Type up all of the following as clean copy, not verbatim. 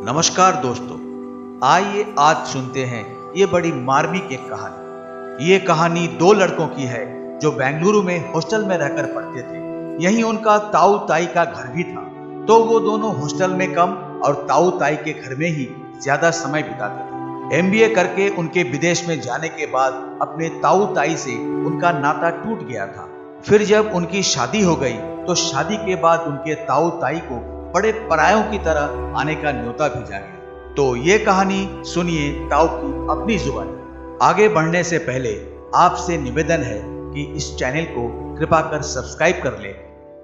नमस्कार दोस्तों, आइए आज सुनते हैं ये बड़ी मार्मिक एक कहानी। ये कहानी दो लड़कों की है जो बेंगलुरु में हॉस्टल में रहकर पढ़ते थे। यहीं उनका ताऊ ताई का घर भी था, तो वो दोनों हॉस्टल में कम और ताऊ ताई के घर में ही ज्यादा समय बिताते थे। एमबीए करके उनके विदेश में जाने के बाद अपने ताऊ ताई से उनका नाता टूट गया था। फिर जब उनकी शादी हो गई तो शादी के बाद उनके ताऊ ताई को बड़े परायों की तरह आने का न्योता भेजा गया। तो ये कहानी सुनिए ताऊ की अपनी जुबानी। आगे बढ़ने से पहले आपसे निवेदन है कि इस चैनल को कृपा कर सब्सक्राइब कर ले,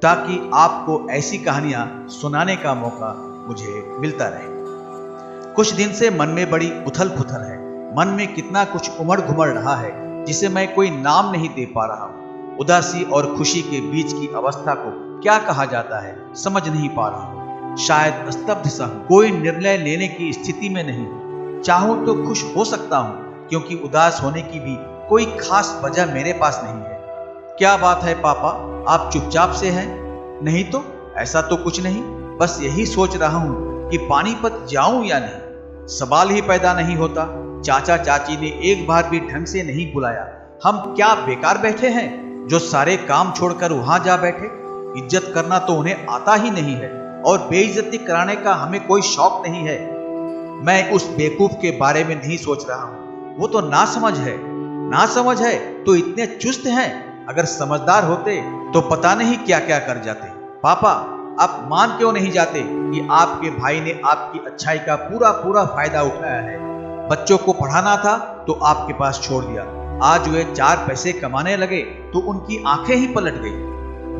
ताकि आपको ऐसी कहानियां सुनाने का मौका मुझे मिलता रहे। कुछ दिन से मन में बड़ी उथल पुथल है। मन में कितना कुछ उमड़ घुमड़ रहा है जिसे मैं कोई नाम नहीं दे पा रहा हूँ। उदासी और खुशी के बीच की अवस्था को क्या कहा जाता है समझ नहीं पा रहा हूँ। शायद स्तब्ध सा हूं, कोई निर्णय लेने की स्थिति में नहीं। चाहूं तो खुश हो सकता हूं, क्योंकि उदास होने की भी कोई खास वजह मेरे पास नहीं है। क्या बात है पापा, आप चुपचाप से हैं? नहीं तो ऐसा तो कुछ नहीं, बस यही सोच रहा हूं कि पानीपत जाऊं या नहीं। सवाल ही पैदा नहीं होता। चाचा चाची ने एक बार भी ढंग से नहीं बुलाया। हम क्या बेकार बैठे हैं जो सारे काम छोड़कर वहां जा बैठे? इज्जत करना तो उन्हें आता ही नहीं है और बेइज्जती कराने का हमें कोई शौक नहीं है। मैं उस बेवकूफ के बारे में नहीं सोच रहा हूँ। वो तो ना समझ है तो इतने चुस्त हैं। अगर समझदार होते तो पता नहीं क्या क्या कर जाते। पापा, आप मान क्यों नहीं जाते कि आपके भाई ने आपकी अच्छाई का पूरा पूरा फायदा उठाया है। बच्चों को पढ़ाना था तो आपके पास छोड़ दिया। आज वे 4 पैसे कमाने लगे तो उनकी आंखें ही पलट गई।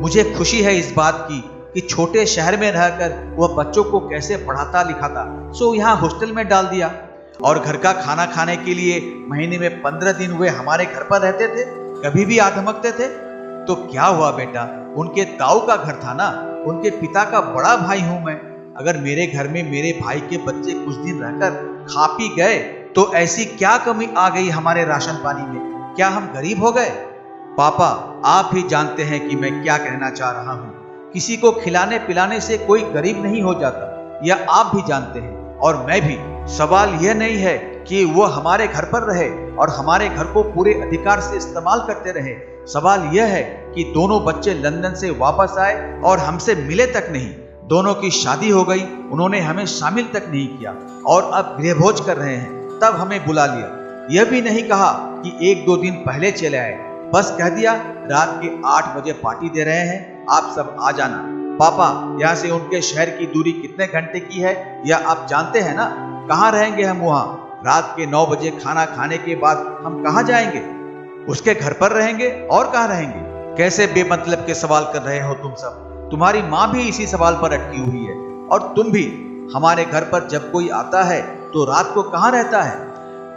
मुझे खुशी है इस बात की कि छोटे शहर में रहकर वह बच्चों को कैसे पढ़ाता लिखाता, सो यहाँ हॉस्टल में डाल दिया। और घर का खाना खाने के लिए महीने में 15 दिन वे हमारे घर पर रहते थे, कभी भी आ धमकते थे। तो क्या हुआ बेटा, उनके ताऊ का घर था ना, उनके पिता का बड़ा भाई हूं मैं। अगर मेरे घर में मेरे भाई के बच्चे कुछ दिन रहकर खा पी गए तो ऐसी क्या कमी आ गई हमारे राशन पानी में? क्या हम गरीब हो गए? पापा, आप ही जानते हैं कि मैं क्या कहना चाह रहा हूँ। किसी को खिलाने पिलाने से कोई गरीब नहीं हो जाता, यह आप भी जानते हैं और मैं भी। सवाल यह नहीं है कि वो हमारे घर पर रहे और हमारे घर को पूरे अधिकार से इस्तेमाल करते रहे। सवाल यह है कि दोनों बच्चे लंदन से वापस आए और हमसे मिले तक नहीं। दोनों की शादी हो गई, उन्होंने हमें शामिल तक नहीं किया और अब गृहभोज कर रहे हैं, तब हमें बुला लिया। यह भी नहीं कहा कि 1-2 दिन पहले चले आए, बस कह दिया रात के 8 बजे पार्टी दे रहे हैं, आप सब आ जाना। पापा, यहाँ से उनके शहर की दूरी कितने घंटे की है यह आप जानते हैं ना? कहाँ रहेंगे हम वहाँ? रात के 9 बजे खाना खाने के बाद हम कहाँ जाएंगे? उसके घर पर रहेंगे और कहाँ रहेंगे? कैसे बेमतलब के सवाल कर रहे हो तुम सब? तुम्हारी माँ भी इसी सवाल पर अटकी हुई है और तुम भी। हमारे घर पर जब कोई आता है तो रात को कहाँ रहता है?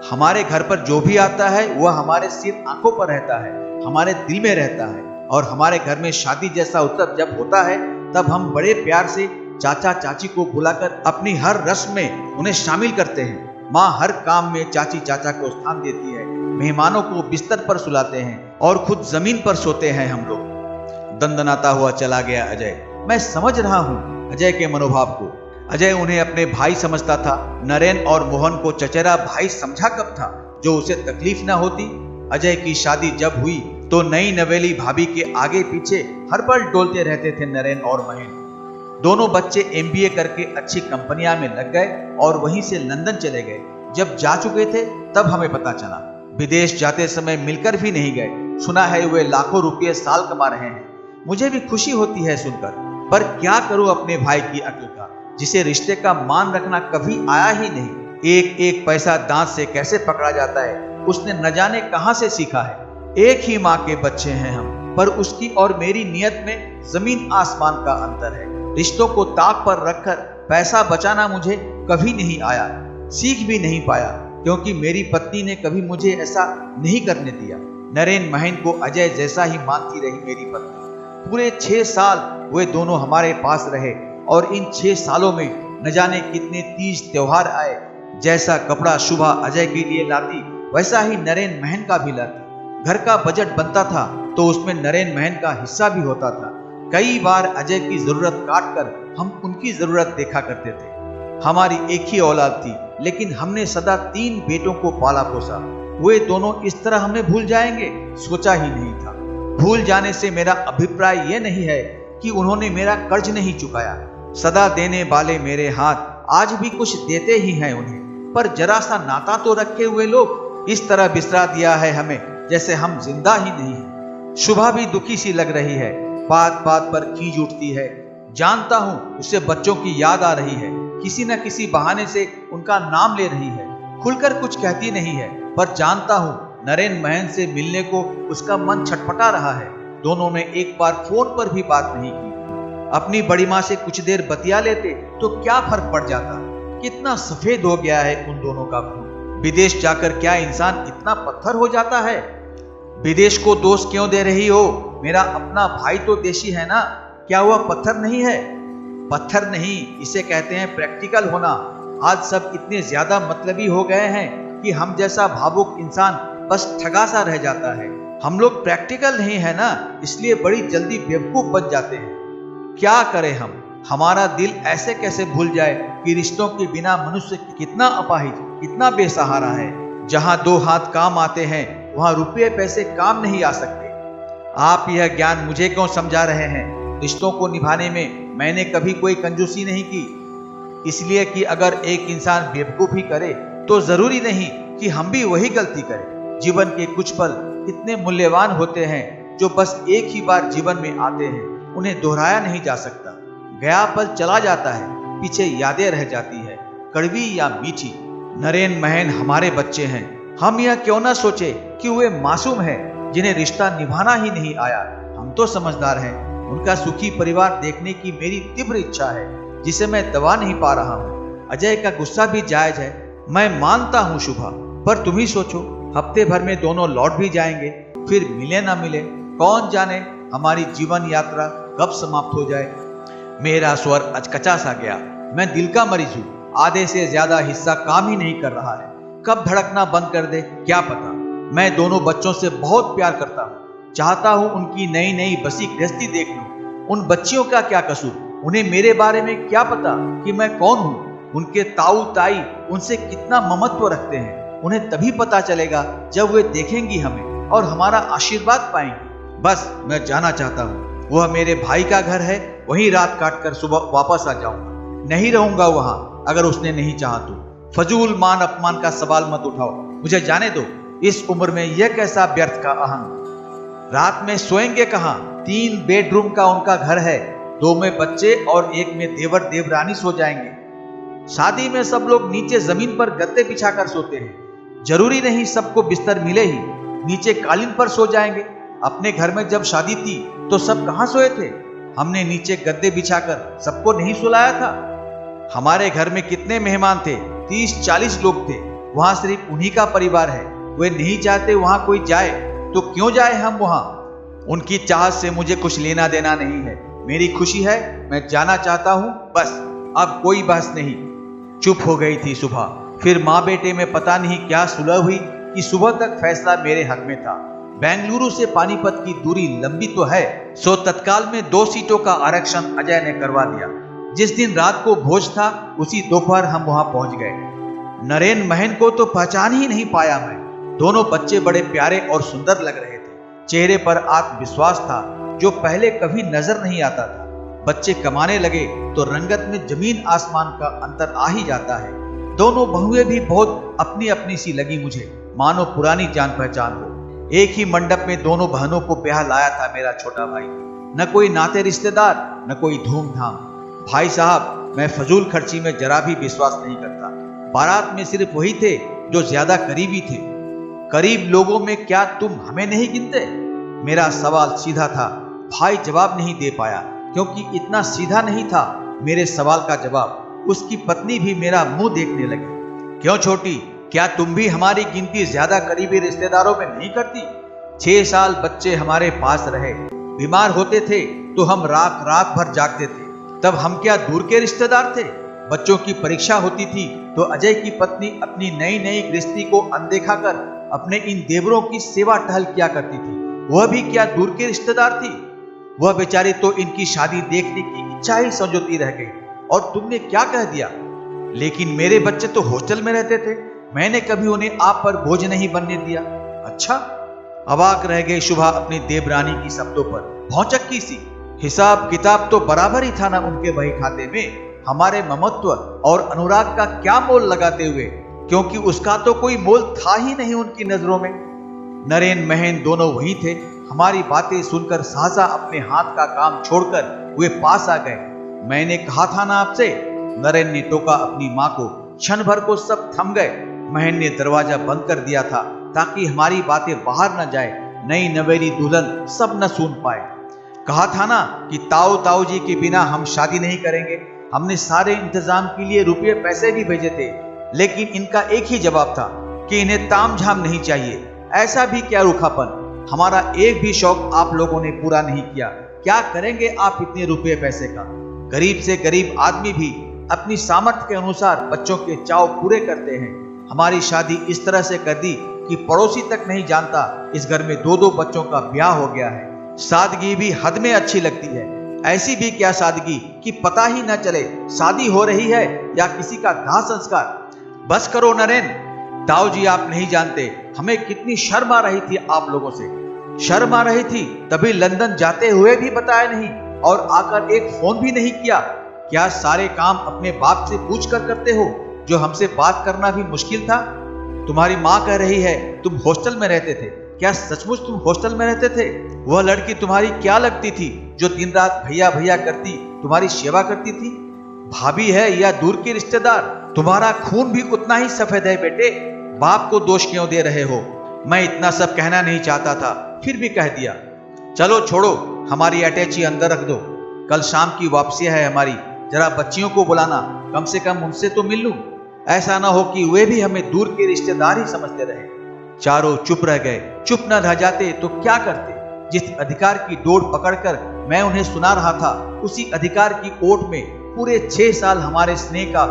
हमारे घर पर जो भी आता है वह हमारे सिर आंखों पर रहता है, हमारे दिल में रहता है। और हमारे घर में शादी जैसा उत्सव जब होता है तब हम बड़े प्यार से चाचा चाची को बुलाकर अपनी हर रस्म में उन्हें शामिल करते हैं। माँ हर काम में चाची चाचा को स्थान देती है। मेहमानों को बिस्तर पर सुलाते हैं और खुद जमीन पर सोते हैं हम लोग। दंदनाता हुआ चला गया अजय। मैं समझ रहा हूँ अजय के मनोभाव को। अजय उन्हें अपने भाई समझता था। नरेन और मोहन को चचेरा भाई समझा कब था जो उसे तकलीफ ना होती। अजय की शादी जब हुई तो नई नवेली भाभी के आगे पीछे हर पल डोलते रहते थे नरेन और महेन। दोनों बच्चे एमबीए करके अच्छी कंपनियां में लग गए और वहीं से लंदन चले गए। जब जा चुके थे तब हमें पता चला। विदेश जाते समय मिलकर भी नहीं गए। सुना है वे लाखों रुपये साल कमा रहे हैं। मुझे भी खुशी होती है सुनकर, पर क्या करूं अपने भाई की अक्ल का, जिसे रिश्ते का मान रखना कभी आया ही नहीं। एक एक पैसा दांत से कैसे पकड़ा जाता है उसने न जाने कहां से सीखा है। एक ही माँ के बच्चे हैं हम, पर उसकी और मेरी नियत में जमीन आसमान का अंतर है। रिश्तों को ताक पर रखकर पैसा बचाना मुझे कभी नहीं आया, सीख भी नहीं पाया, क्योंकि मेरी पत्नी ने कभी मुझे ऐसा नहीं करने दिया। नरेन महेन को अजय जैसा ही मानती रही मेरी पत्नी। पूरे 6 साल वे दोनों हमारे पास रहे और इन 6 सालों में न जाने कितने तीज त्योहार आए। जैसा कपड़ा शुभा अजय के लिए लाती वैसा ही नरेन महन का भी लाती। घर का बजट बनता था तो उसमें नरेन महन का हिस्सा भी होता था। कई बार अजय की जरूरत काट कर हम उनकी जरूरत देखा करते थे। हमारी एक ही औलाद थी, लेकिन हमने सदा 3 बेटों को पाला पोसा। वे दोनों इस तरह हमें भूल जाएंगे, सोचा ही नहीं था। भूल जाने से मेरा अभिप्राय यह नहीं है कि उन्होंने मेरा कर्ज नहीं चुकाया। सदा देने वाले मेरे हाथ आज भी कुछ देते ही हैं उन्हें, पर जरा सा नाता तो रखे हुए लोग इस तरह बिसरा दिया है हमें जैसे हम जिंदा ही नहीं हैं। शुभा भी दुखी सी लग रही है, बात बात पर खींच उठती है। जानता हूं उसे बच्चों की याद आ रही है, किसी न किसी बहाने से उनका नाम ले रही है। खुलकर कुछ कहती नहीं है, पर जानता हूं नरेन महन से मिलने को उसका मन छटपटा रहा है। दोनों ने एक बार फोन पर भी बात नहीं की। अपनी बड़ी माँ से कुछ देर बतिया लेते तो क्या फर्क पड़ जाता। कितना सफेद हो गया है उन दोनों का खून। विदेश जाकर क्या इंसान इतना पत्थर हो जाता है? विदेश को दोष क्यों दे रही हो? मेरा अपना भाई तो देशी है ना, क्या वह पत्थर नहीं है? पत्थर नहीं, इसे कहते हैं प्रैक्टिकल होना। आज सब इतने ज्यादा मतलबी हो गए हैं कि हम जैसा भावुक इंसान बस ठगा सा रह जाता है। हम लोग प्रैक्टिकल नहीं है ना, इसलिए बड़ी जल्दी बेवकूफ बन जाते हैं। क्या करें हम? हमारा दिल ऐसे कैसे भूल जाए कि रिश्तों के बिना मनुष्य कितना अपाहिज, कितना बेसहारा है। जहां 2 हाथ काम आते हैं वहां रुपये पैसे काम नहीं आ सकते। आप यह ज्ञान मुझे क्यों समझा रहे हैं? रिश्तों को निभाने में मैंने कभी कोई कंजूसी नहीं की, इसलिए कि अगर एक इंसान बेवकूफी करे तो जरूरी नहीं कि हम भी वही गलती करें। जीवन के कुछ पल इतने मूल्यवान होते हैं जो बस एक ही बार जीवन में आते हैं, उन्हें दोहराया नहीं जा सकता। गया पल चला जाता है, पीछे यादें रह जाती है, कड़वी या मीठी। नरेन महन हमारे बच्चे हैं। हम यह क्यों ना सोचे कि वे मासूम हैं जिन्हें रिश्ता निभाना ही नहीं आया। हम तो समझदार हैं। उनका सुखी परिवार देखने की मेरी तीव्र इच्छा है, जिसे मैं दबा नहीं पा रहा हूँ। अजय का गुस्सा भी जायज है, मैं मानता हूँ शुभा, पर तुम ही सोचो, हफ्ते भर में दोनों लौट भी जाएंगे, फिर मिले ना मिले कौन जाने हमारी जीवन यात्रा कब समाप्त हो जाए। मेरा स्वर अचकचा सा गया। मैं दिल का मरीज हूँ, आधे से ज्यादा हिस्सा काम ही नहीं कर रहा है। कब धड़कना बंद कर दे क्या पता। मैं दोनों बच्चों से बहुत प्यार करता हूँ, चाहता हूँ उनकी नई नई बसी गृहस्थी देख लूं। उन बच्चियों का क्या कसूर? उन्हें मेरे बारे में क्या पता कि मैं कौन हूँ। उनके ताऊ ताई उनसे कितना ममत्व रखते हैं। उन्हें तभी पता चलेगा जब वे देखेंगी हमें और हमारा आशीर्वाद पाएंगी। बस मैं जाना चाहता हूँ। वह मेरे भाई का घर है, वहीं रात काट कर सुबह वापस आ जाऊंगा। नहीं रहूंगा वहां अगर उसने नहीं चाहा तो। फजूल मान अपमान का सवाल मत उठाओ, मुझे जाने दो। इस उम्र में यह कैसा व्यर्थ का अहंग। रात में सोएंगे कहां? 3 बेडरूम का उनका घर है, 2 में बच्चे और 1 में देवर देवरानी सो जाएंगे। शादी में सब लोग नीचे जमीन पर गद्दे बिछाकर सोते हैं। जरूरी नहीं सबको बिस्तर मिले ही, नीचे कालीन पर सो जाएंगे। अपने घर में जब शादी थी तो सब कहां सोए थे? हमने नीचे गद्दे बिछाकर सबको नहीं सुलाया था? हमारे घर में कितने मेहमान थे? 30-40 लोग थे। वहां सिर्फ उन्हीं का परिवार है। वे नहीं चाहते वहां कोई जाए तो क्यों जाए हम वहां? उनकी चाहत से मुझे कुछ लेना देना नहीं है। मेरी खुशी है, मैं जाना चाहता हूं, बस। अब कोई बहस नहीं। चुप हो गई थी सुबह। फिर माँ बेटे में पता नहीं क्या सुलह हुई कि सुबह तक फैसला मेरे हक में था। बेंगलुरु से पानीपत की दूरी लंबी तो है, सो तत्काल में 2 सीटों का आरक्षण अजय ने करवा दिया। जिस दिन रात को भोज था उसी दोपहर हम वहां पहुंच गए। नरेन महन को तो पहचान ही नहीं पाया मैं। दोनों बच्चे बड़े प्यारे और सुंदर लग रहे थे। चेहरे पर आत्मविश्वास था जो पहले कभी नजर नहीं आता था। बच्चे कमाने लगे तो रंगत में जमीन आसमान का अंतर आ ही जाता है। दोनों बहुएं भी बहुत अपनी अपनी सी लगी मुझे, मानो पुरानी जान पहचान हो। एक ही मंडप में दोनों बहनों को ब्याह लाया था मेरा छोटा भाई। न कोई नाते रिश्तेदार, न कोई धूमधाम। भाई साहब, मैं फजूल खर्ची में जरा भी विश्वास नहीं करता। बारात में सिर्फ वही थे जो ज्यादा करीबी थे। करीब लोगों में क्या तुम हमें नहीं गिनते? मेरा सवाल सीधा था। भाई जवाब नहीं दे पाया क्योंकि इतना सीधा नहीं था मेरे सवाल का जवाब। उसकी पत्नी भी मेरा मुंह देखने लगी। क्यों छोटी, क्या तुम भी हमारी गिनती ज्यादा करीबी रिश्तेदारों में नहीं करती? 6 साल बच्चे हमारे पास रहे। बीमार होते थे तो हम रात रात भर जागते थे। तब हम क्या दूर के रिश्तेदार थे? बच्चों की परीक्षा होती थी तो अजय की पत्नी अपनी नई नई गृहस्थी को अनदेखा कर अपने इन देवरों की सेवा टहल किया करती थी। वह भी क्या दूर के रिश्तेदार थी? वह बेचारी तो इनकी शादी देखने की इच्छा ही संजोती रह गई। और तुमने क्या कह दिया? लेकिन मेरे बच्चे तो हॉस्टल में रहते थे, मैंने कभी उन्हें आप पर बोझ नहीं बनने दिया। अच्छा? अवाक रह गई शुभा अपनी देवरानी की शब्दों पर, भौचक्की सी। हिसाब किताब तो बराबर ही था ना उनके बही खाते में, हमारे ममत्व और अनुराग का क्या मोल लगाते हुए, क्योंकि उसका तो कोई मोल था ही नहीं उनकी नजरों में। नरेन महन दोनों वही थे। हमारी बातें सुनकर सहसा अपने हाथ का काम छोड़कर वे पास आ गए। मैंने कहा था ना आपसे, नरेन ने टोका अपनी मां को। क्षण भर को सब थम गए। महन ने दरवाजा बंद कर दिया था ताकि हमारी बातें बाहर न जाए, नई नवेली दुल्हन सब न सुन पाए। कहा था ना कि ताऊ ताऊ जी के बिना हम शादी नहीं करेंगे। हमने सारे इंतजाम के लिए रुपये पैसे भी भेजे थे, लेकिन इनका एक ही जवाब था कि इन्हें तामझाम नहीं चाहिए। ऐसा भी क्या रूखापन! हमारा एक भी शौक आप लोगों ने पूरा नहीं किया। क्या करेंगे आप इतने रुपये पैसे का? गरीब से गरीब आदमी भी अपनी सामर्थ्य के अनुसार बच्चों के चाव पूरे करते हैं। हमारी शादी इस तरह से कर दी कि पड़ोसी तक नहीं जानता इस घर में 2-2 बच्चों का ब्याह हो गया है। सादगी भी हद में अच्छी लगती है। ऐसी भी क्या सादगी कि पता ही न चले शादी हो रही है या किसी का दाह संस्कार। बस करो नरेन, ताऊ जी आप नहीं जानते हमें कितनी शर्म आ रही थी आप लोगों से। शर्म आ रही थी तभी लंदन जाते हुए भी बताया नहीं और आकर एक फोन भी नहीं किया। क्या सारे काम अपने बाप से पूछ कर करते हो, जो हमसे बात करना भी मुश्किल था? तुम्हारी माँ कह रही है तुम हॉस्टल में रहते थे। क्या सचमुच तुम हॉस्टल में रहते थे? वह लड़की तुम्हारी क्या लगती थी जो दिन रात भैया भैया करती तुम्हारी सेवा करती थी? भाभी है या दूर के रिश्तेदार? तुम्हारा खून भी उतना ही सफेद है बेटे। बाप को दोष क्यों दे रहे हो? मैं इतना सब कहना नहीं चाहता था, फिर भी कह दिया। चलो छोड़ो, हमारी अटैची अंदर रख दो। कल शाम की वापसी है हमारी। जरा बच्चियों को बुलाना, कम से कम उनसे तो मिल लूं। ऐसा ना हो कि वे भी हमें दूर के रिश्तेदार ही समझते रहे। चारों चुप रह गए। चुप न रह जाते तो क्या करते? जिस अधिकार की डोर पकड़कर मैं उन्हें सुना रहा था, उसी अधिकार की ओट में पूरे 6 साल हमारे स्नेह का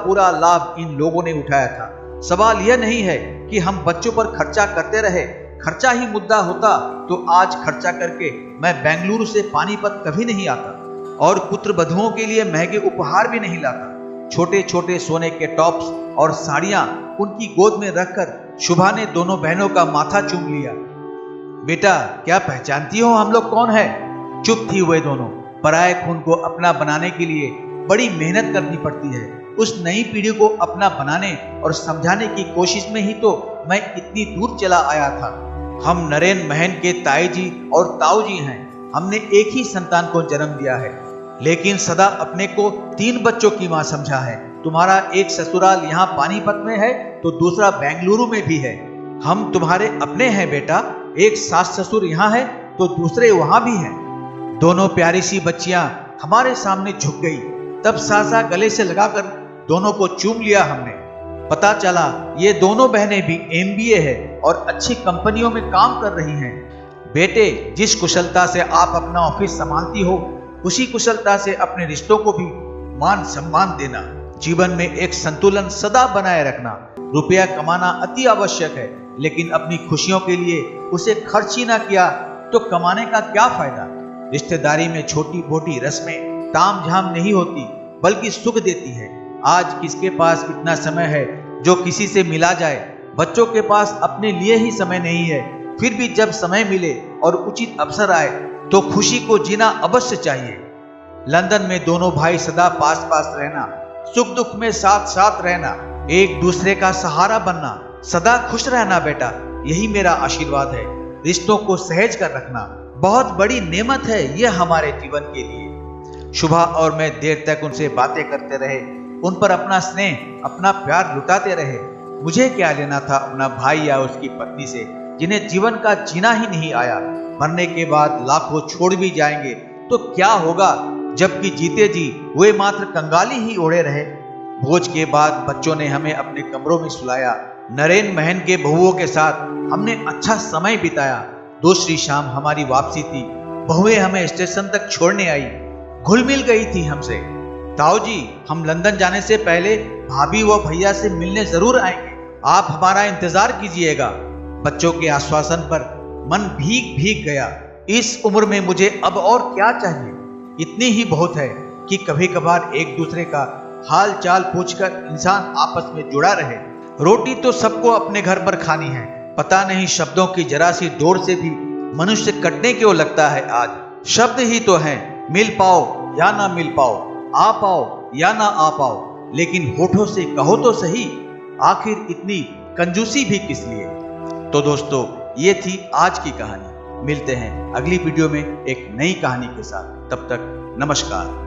पूरा लाभ इन लोगों ने उठाया था। सवाल यह नहीं है कि हम बच्चों पर खर्चा करते रहे। खर्चा ही मुद्दा होता तो आज खर्चा करके मैं बेंगलुरु से पानीपत कभी नहीं आता और पुत्र वधुओं के लिए महंगे उपहार भी नहीं लाता। छोटे छोटे सोने के टॉप्स और साड़ियां उनकी गोद में रखकर शुभा ने दोनों बहनों का माथा चूम लिया। बेटा, क्या पहचानती हो हम लोग कौन है? चुप थी वे दोनों। पराये खून को अपना बनाने के लिए बड़ी मेहनत करनी पड़ती है। उस नई पीढ़ी को अपना बनाने और समझाने की कोशिश में ही तो मैं इतनी दूर चला आया था। हम नरेन महन के ताई जी और ताऊ जी हैं। हमने एक ही संतान को जन्म दिया है, लेकिन सदा अपने को 3 बच्चों की मां समझा है। तुम्हारा एक ससुराल यहाँ पानीपत में है तो दूसरा बेंगलुरु में भी है। हम तुम्हारे अपने हैं बेटा। एक सास ससुर यहाँ है तो दूसरे वहां भी हैं। दोनों प्यारी सी बच्चियां हमारे सामने झुक गई। तब सासा गले से लगाकर दोनों को चूम लिया हमने। पता चला ये दोनों बहनें भी MBA है और अच्छी कंपनियों में काम कर रही हैं। बेटे, जिस कुशलता से आप अपना ऑफिस संभालती हो, उसी कुशलता से अपने रिश्तों को भी मान सम्मान देना। जीवन में एक संतुलन सदा बनाए रखना। रुपया कमाना अति आवश्यक है, लेकिन अपनी खुशियों के लिए उसे खर्च ही ना किया तो कमाने का क्या फायदा? रिश्तेदारी में छोटी मोटी रस्में तामझाम नहीं होती, बल्कि सुख देती है। आज किसके पास इतना समय है जो किसी से मिला जाए? बच्चों के पास अपने लिए ही समय नहीं है। फिर भी जब समय मिले और उचित अवसर आए तो खुशी को जीना अवश्य चाहिए। लंदन में दोनों भाई सदा पास पास रहना, सुख दुख में साथ साथ रहना, एक दूसरे का सहारा बनना, सदा खुश रहना बेटा, यही मेरा आशीर्वाद है। रिश्तों को सहेज कर रखना बहुत बड़ी नेमत है यह हमारे जीवन के लिए। शुभा और मैं देर तक उनसे बातें करते रहे, उन पर अपना स्नेह, अपना प्यार लुटाते रहे। मुझे क्या लेना था अपना भाई या उसकी पत्नी से, जिन्हें जीवन का जीना ही नहीं आया। मरने के बाद लाखों छोड़ भी जाएंगे तो क्या होगा, जबकि जीते जी वे मात्र कंगाली ही ओढ़े रहे। भोज के बाद बच्चों ने हमें अपने कमरों में सुलाया। नरेन महन के बहुओं के साथ हमने अच्छा समय बिताया। दूसरी शाम हमारी वापसी थी। बहुएं हमें स्टेशन तक छोड़ने आई। घुल मिल गई थी हमसे। ताऊ जी, हम लंदन जाने से पहले भाभी व भैया से मिलने जरूर आएंगे, आप हमारा इंतजार कीजिएगा। बच्चों के आश्वासन पर मन भीग भीग गया। इस उम्र में मुझे अब और क्या चाहिए? इतनी ही बहुत है कि कभी कभार एक दूसरे का हाल चाल पूछकर इंसान आपस में जुड़ा रहे। रोटी तो सबको अपने घर पर खानी है, पता नहीं शब्दों की जरा सी डोर से भी मनुष्य कटने क्यों लगता है आज। शब्द ही तो हैं, मिल पाओ या ना मिल पाओ, आ पाओ या ना आ पाओ, लेकिन होठों से कहो तो सही, आखिर इतनी कंजूसी भी किस लिए। तो दोस्तों, ये थी आज की कहानी। मिलते हैं अगली वीडियो में एक नई कहानी के साथ। तब तक नमस्कार।